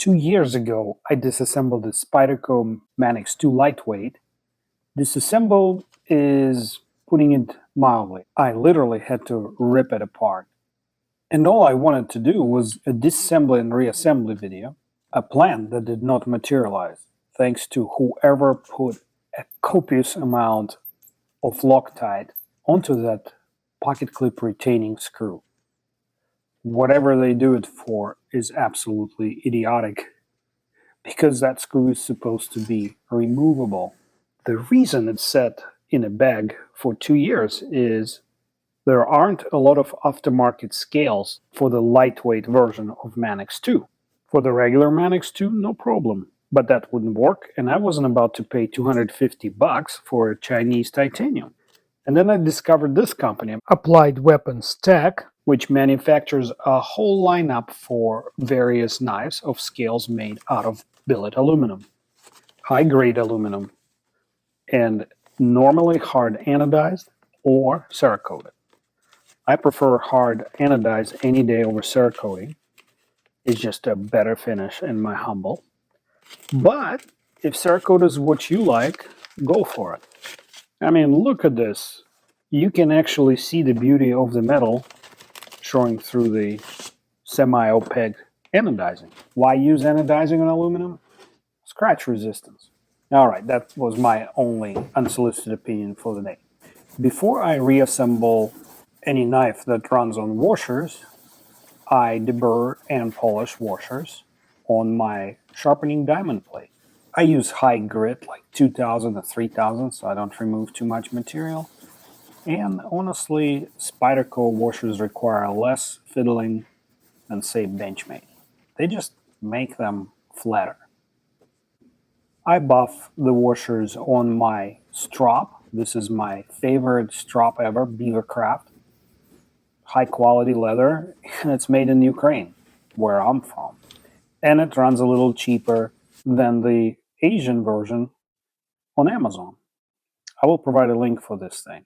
2 years ago, I disassembled the Spyderco Manix 2 lightweight. Disassembled is putting it mildly. I literally had to rip it apart. And all I wanted to do was a disassembly and reassembly video, a plan that did not materialize, thanks to whoever put a copious amount of Loctite onto that pocket clip retaining screw. Whatever they do it for is absolutely idiotic, because that screw is supposed to be removable. The reason it's set in a bag for 2 years is there aren't a lot of aftermarket scales for the lightweight version of Manix 2. For the regular Manix 2, no problem, but that wouldn't work, and I wasn't about to pay $250 for a Chinese titanium. And then I discovered this company, Applied Weapons Tech, which manufactures a whole lineup for various knives of scales made out of billet aluminum, high-grade aluminum, and normally hard anodized or cerakoted. I prefer hard anodized any day over cerakoting. It's just a better finish in my humble. But if cerakote is what you like, go for it. I mean, look at this. You can actually see the beauty of the metal showing through the semi-opaque anodizing. Why use anodizing on aluminum? Scratch resistance. All right, that was my only unsolicited opinion for the day. Before I reassemble any knife that runs on washers, I deburr and polish washers on my sharpening diamond plate. I use high grit, like 2000 to 3000, so I don't remove too much material. And honestly, Spyderco washers require less fiddling than, say, Benchmade. They just make them flatter. I buff the washers on my Strop. This is my favorite Strop ever, Beaver craft. High quality leather, and it's made in Ukraine, where I'm from. And it runs a little cheaper than the Asian version on Amazon. I will provide a link for this thing.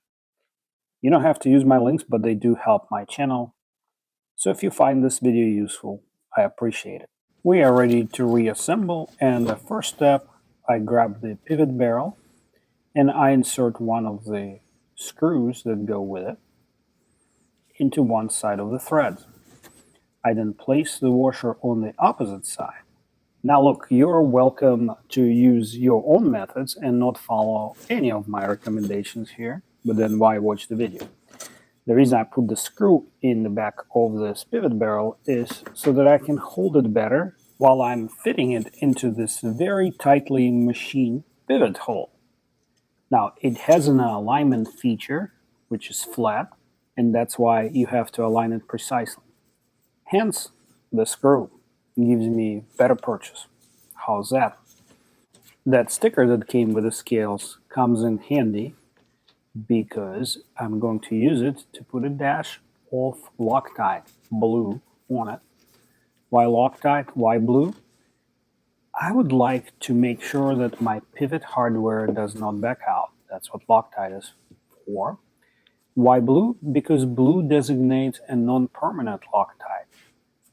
You don't have to use my links, but they do help my channel. So if you find this video useful, I appreciate it. We are ready to reassemble, and the first step, I grab the pivot barrel and I insert one of the screws that go with it into one side of the threads. I then place the washer on the opposite side. Now look, you're welcome to use your own methods and not follow any of my recommendations here, but then why watch the video? The reason I put the screw in the back of this pivot barrel is so that I can hold it better while I'm fitting it into this very tightly machined pivot hole. Now, it has an alignment feature, which is flat, and that's why you have to align it precisely. Hence, the screw gives me better purchase. How's that? That sticker that came with the scales comes in handy because I'm going to use it to put a dash of Loctite blue on it. Why Loctite? Why blue? I would like to make sure that my pivot hardware does not back out. That's what Loctite is for. Why blue? Because blue designates a non-permanent Loctite,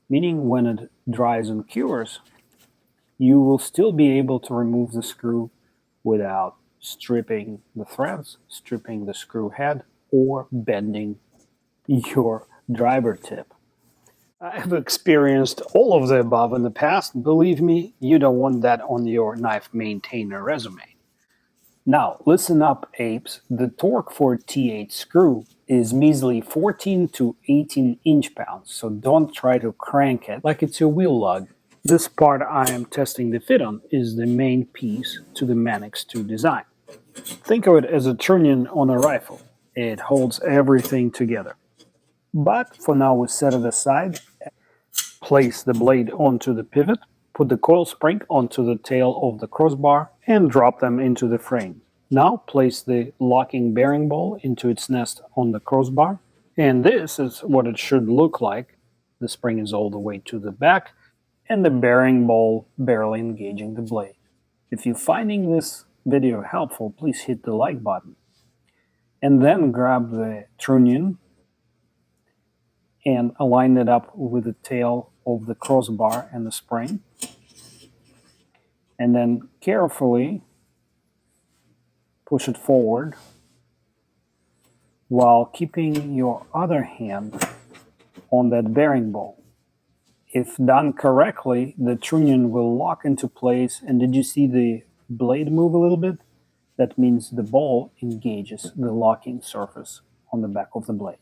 meaning when it dries and cures, you will still be able to remove the screw without stripping the threads, stripping the screw head, or bending your driver tip. I've experienced all of the above in the past. Believe me, you don't want that on your knife maintainer resume. Now, listen up, apes. The torque for a T8 screw is measly 14 to 18 inch-pounds, so don't try to crank it like it's your wheel lug. This part I am testing the fit on is the main piece to the Manix 2 design. Think of it as a trunnion on a rifle. It holds everything together. But for now, we set it aside. Place the blade onto the pivot, put the coil spring onto the tail of the crossbar, and drop them into the frame. Now place the locking bearing ball into its nest on the crossbar, and this is what it should look like. The spring is all the way to the back, and the bearing ball barely engaging the blade. If you're finding this video helpful, please hit the like button. And then grab the trunnion and align it up with the tail of the crossbar and the spring. and then carefully push it forward while keeping your other hand on that bearing ball. If done correctly, the trunnion will lock into place. And did you see the blade move a little bit? That means the ball engages the locking surface on the back of the blade.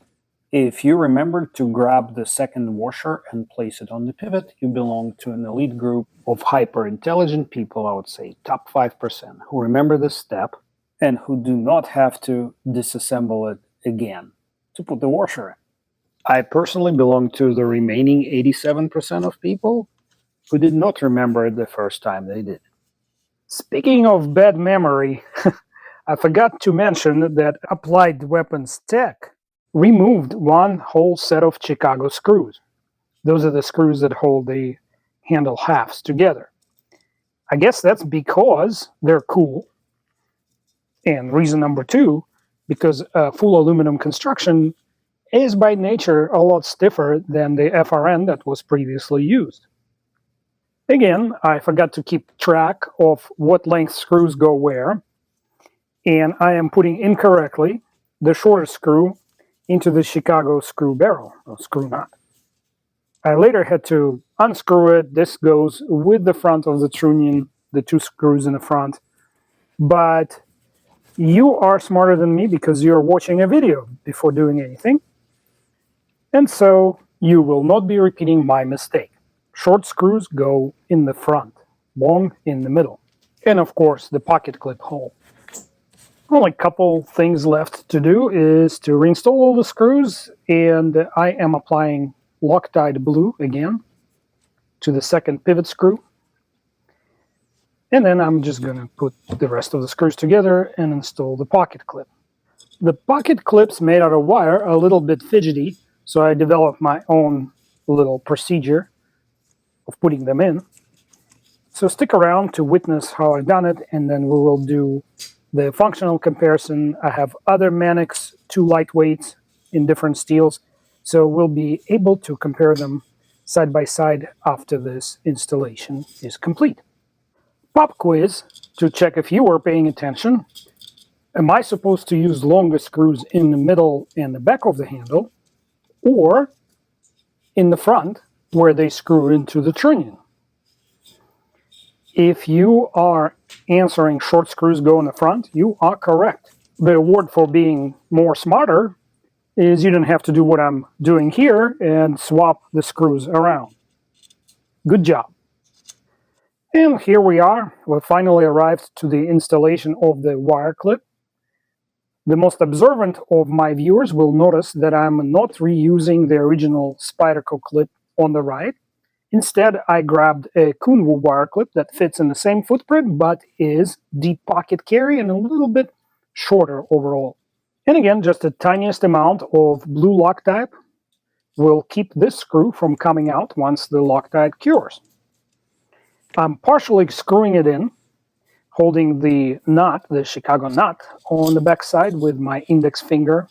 If you remember to grab the second washer and place it on the pivot, you belong to an elite group of hyper-intelligent people, I would say top 5%, who remember this step and who do not have to disassemble it again to put the washer in. I personally belong to the remaining 87% of people who did not remember it the first time they did. Speaking of bad memory, I forgot to mention that Applied Weapons Tech removed one whole set of Chicago screws. Those are the screws that hold the handle halves together. I guess that's because they're cool. And reason number two, because full aluminum construction is by nature a lot stiffer than the FRN that was previously used. Again, I forgot to keep track of what length screws go where, and I am putting incorrectly the shorter screw into the Chicago screw barrel, or screw nut. I later had to unscrew it. This goes with the front of the trunnion, the two screws in the front. But you are smarter than me because you're watching a video before doing anything. And so you will not be repeating my mistake. Short screws go in the front, long in the middle. And of course, the pocket clip hole. Only a couple things left to do is to reinstall all the screws, and I am applying Loctite blue again to the second pivot screw. And then I'm just going to put the rest of the screws together and install the pocket clip. The pocket clips made out of wire are a little bit fidgety, so I developed my own little procedure of putting them in. So stick around to witness how I've done it, and then we will do the functional comparison. I have other Manix 2 lightweights in different steels, so we'll be able to compare them side by side after this installation is complete. Pop quiz to check if you were paying attention. Am I supposed to use longer screws in the middle and the back of the handle, or in the front where they screw into the trunnion? If you are answering short screws go in the front, you are correct. The award for being more smarter is you don't have to do what I'm doing here and swap the screws around. Good job. And here we are. We finally arrived to the installation of the wire clip. The most observant of my viewers will notice that I'm not reusing the original Spyderco clip on the right. Instead, I grabbed a Kunwu wire clip that fits in the same footprint, but is deep pocket carry and a little bit shorter overall. And again, just the tiniest amount of blue Loctite will keep this screw from coming out once the Loctite cures. I'm partially screwing it in, holding the nut, the Chicago nut, on the back side with my index finger.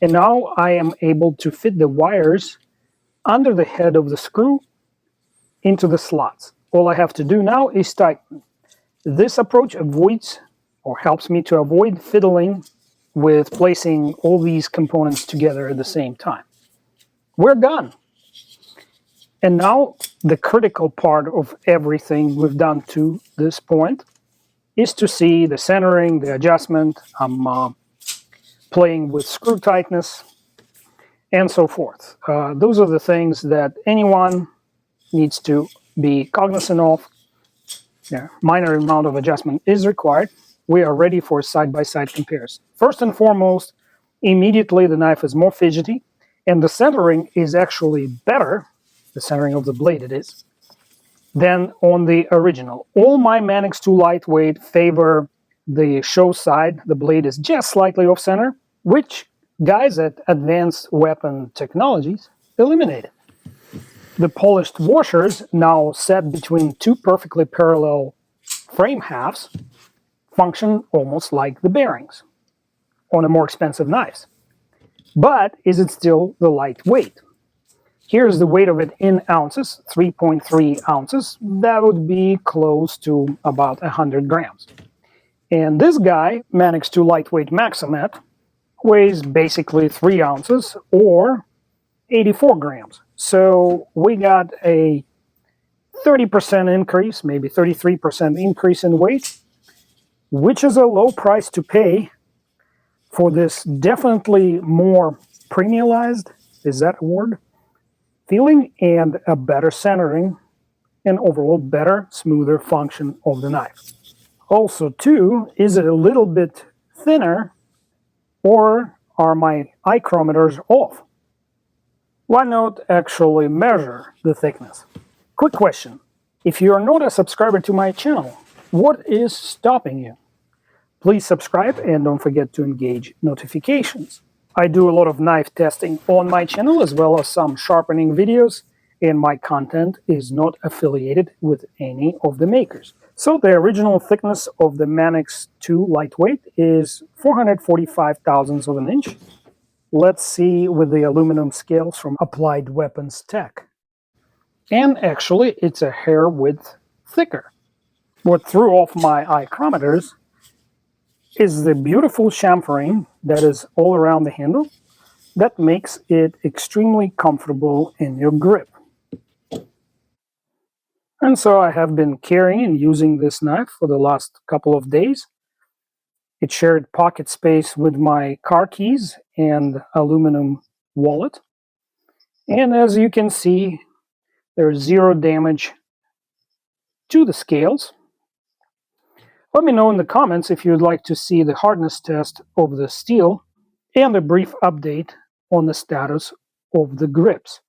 And now I am able to fit the wires under the head of the screw into the slots. All I have to do now is tighten. This approach avoids, or helps me to avoid, fiddling with placing all these components together at the same time. We're done. And now the critical part of everything we've done to this point is to see the centering, the adjustment. I'm playing with screw tightness and so forth. Those are the things that anyone needs to be cognizant of. Yeah, minor amount of adjustment is required. We are ready for a side-by-side comparison. First and foremost, immediately the knife is more fidgety, and the centering is actually better, the centering of the blade it is, than on the original. All my Manix 2 lightweight favor the show side. The blade is just slightly off center, which guys at Advanced Weapon Technologies eliminated. The polished washers, now set between two perfectly parallel frame halves, function almost like the bearings on the more expensive knives. But is it still the lightweight? Here's the weight of it in ounces, 3.3 ounces. That would be close to about 100 grams. And this guy, Manix 2 Lightweight Maximat, weighs basically 3 ounces or 84 grams. So we got a 30% increase, maybe 33% increase in weight, which is a low price to pay for this definitely more premiumized, is that a word? Feeling, and a better centering and overall better, smoother function of the knife. Also, too, is it a little bit thinner, or are my micrometers off? Why not actually measure the thickness? Quick question. If you are not a subscriber to my channel, what is stopping you? Please subscribe and don't forget to engage notifications. I do a lot of knife testing on my channel as well as some sharpening videos, and my content is not affiliated with any of the makers. So the original thickness of the Manix 2 Lightweight is 445 thousandths of an inch. Let's see with the aluminum scales from Applied Weapons Tech. And actually, it's a hair width thicker. What threw off my micrometers is the beautiful chamfering that is all around the handle that makes it extremely comfortable in your grip. And so I have been carrying and using this knife for the last couple of days. It shared pocket space with my car keys and aluminum wallet. And as you can see, there's zero damage to the scales. Let me know in the comments if you'd like to see the hardness test of the steel and a brief update on the status of the grips.